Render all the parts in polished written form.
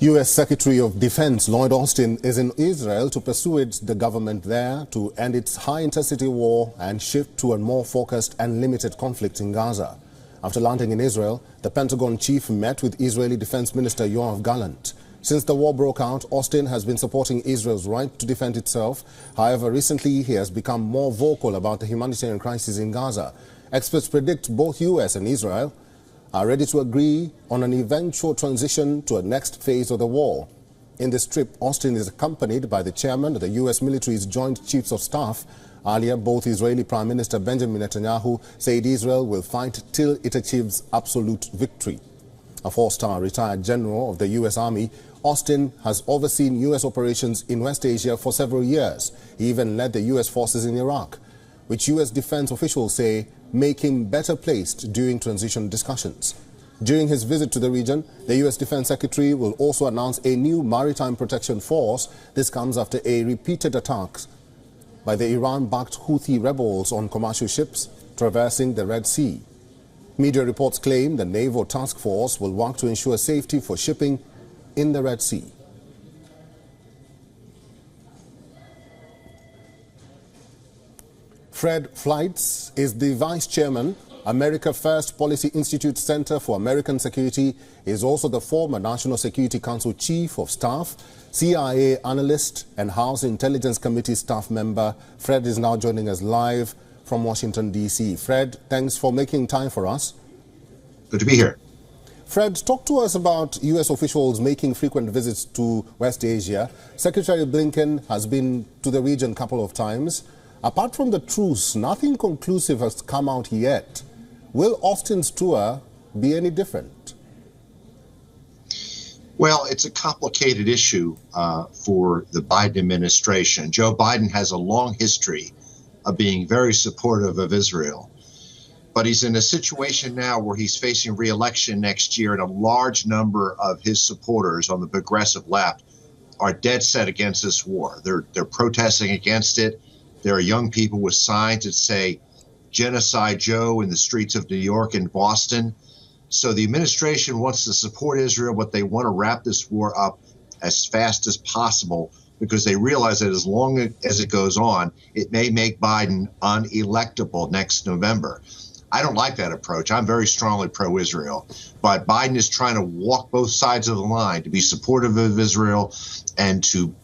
U.S. Secretary of Defense Lloyd Austin is in Israel to persuade the government there to end its high-intensity war and shift to a more focused and limited conflict in Gaza. After landing in Israel, the Pentagon chief met with Israeli Defense Minister Yoav Gallant. Since the war broke out, Austin has been supporting Israel's right to defend itself. However, recently he has become more vocal about the humanitarian crisis in Gaza. Experts predict both U.S. and Israel are ready to agree on an eventual transition to a next phase of the war. In this trip, Austin is accompanied by the chairman of the U.S. military's Joint Chiefs of Staff. Earlier, both Israeli Prime Minister Benjamin Netanyahu said Israel will fight till it achieves absolute victory. A four-star retired general of the U.S. Army, Austin has overseen U.S. operations in West Asia for several years. He even led the U.S. forces in Iraq, which U.S. defense officials say make him better placed during transition discussions. During his visit to the region, the U.S. Defense Secretary will also announce a new maritime protection force. This comes after a repeated attacks by the Iran-backed Houthi rebels on commercial ships traversing the Red Sea. Media reports claim the naval task force will work to ensure safety for shipping in the Red Sea. Fred Fleitz is the vice chairman. America First Policy Institute Center for American Security is also the former National Security Council Chief of Staff, CIA analyst, and House Intelligence Committee staff member. Fred is now joining us live from Washington, D.C. Fred, thanks for making time for us. Good to be here. Fred, talk to us about U.S. officials making frequent visits to West Asia. Secretary Blinken has been to the region a couple of times. Apart from the truce, nothing conclusive has come out yet. Will Austin's tour be any different? Well, it's a complicated issue for the Biden administration. Joe Biden has a long history of being very supportive of Israel. But he's in a situation now where he's facing re-election next year, and a large number of his supporters on the progressive left are dead set against this war. They're protesting against it. There are young people with signs that say Genocide Joe in the streets of New York and Boston. So the administration wants to support Israel, but they want to wrap this war up as fast as possible because they realize that as long as it goes on, it may make Biden unelectable next November. I don't like that approach. I'm very strongly pro-Israel, but Biden is trying to walk both sides of the line to be supportive of Israel and to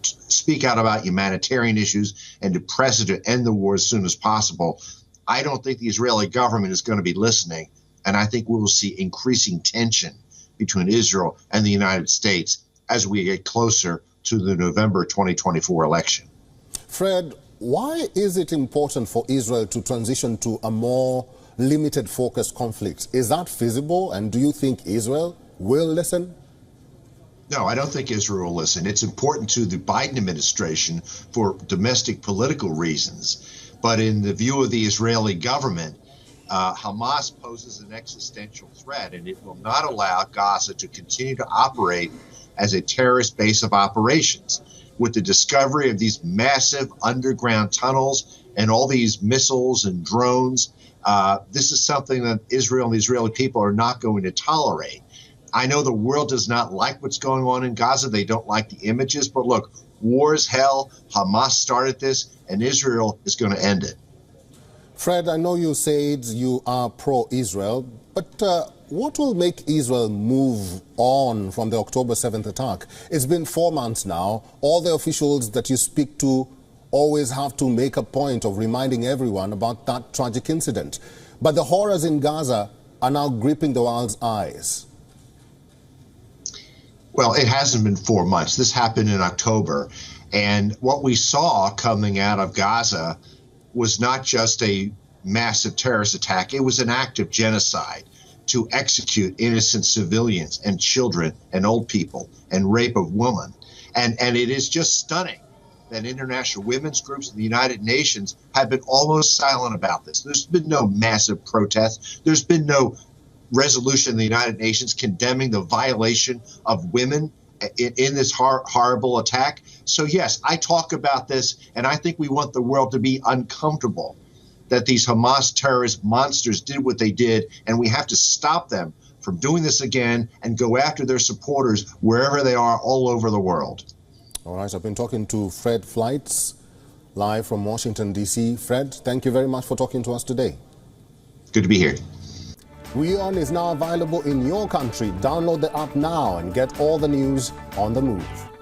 speak out about humanitarian issues and to press it to end the war as soon as possible. I don't think the Israeli government is going to be listening, and I think we will see increasing tension between Israel and the United States as we get closer to the November 2024 election. Fred, why is it important for Israel to transition to a more limited focused conflict? Is that feasible, and do you think Israel will listen? No, I don't think Israel will listen. It's important to the Biden administration for domestic political reasons. But in the view of the Israeli government, Hamas poses an existential threat, and it will not allow Gaza to continue to operate as a terrorist base of operations. With the discovery of these massive underground tunnels and all these missiles and drones, this is something that Israel and the Israeli people are not going to tolerate. I know the world does not like what's going on in Gaza. They don't like the images. But look, war is hell. Hamas started this, and Israel is going to end it. Fred, I know you said you are pro-Israel, but what will make Israel move on from the October 7th attack? It's been 4 months now. All the officials that you speak to always have to make a point of reminding everyone about that tragic incident. But the horrors in Gaza are now gripping the world's eyes. Well, it hasn't been 4 months. This happened in October. And what we saw coming out of Gaza was not just a massive terrorist attack. It was an act of genocide to execute innocent civilians and children and old people and rape of women. And it is just stunning that international women's groups in the United Nations have been almost silent about this. There's been no massive protests. There's been no resolution in the United Nations condemning the violation of women in this horrible attack. So, yes, I talk about this, and I think we want the world to be uncomfortable that these Hamas terrorist monsters did what they did, and we have to stop them from doing this again and go after their supporters wherever they are all over the world. All right, I've been talking to Fred Flights, live from Washington, D.C. Fred, thank you very much for talking to us today. Good to be here. WION is now available in your country. Download the app now and get all the news on the move.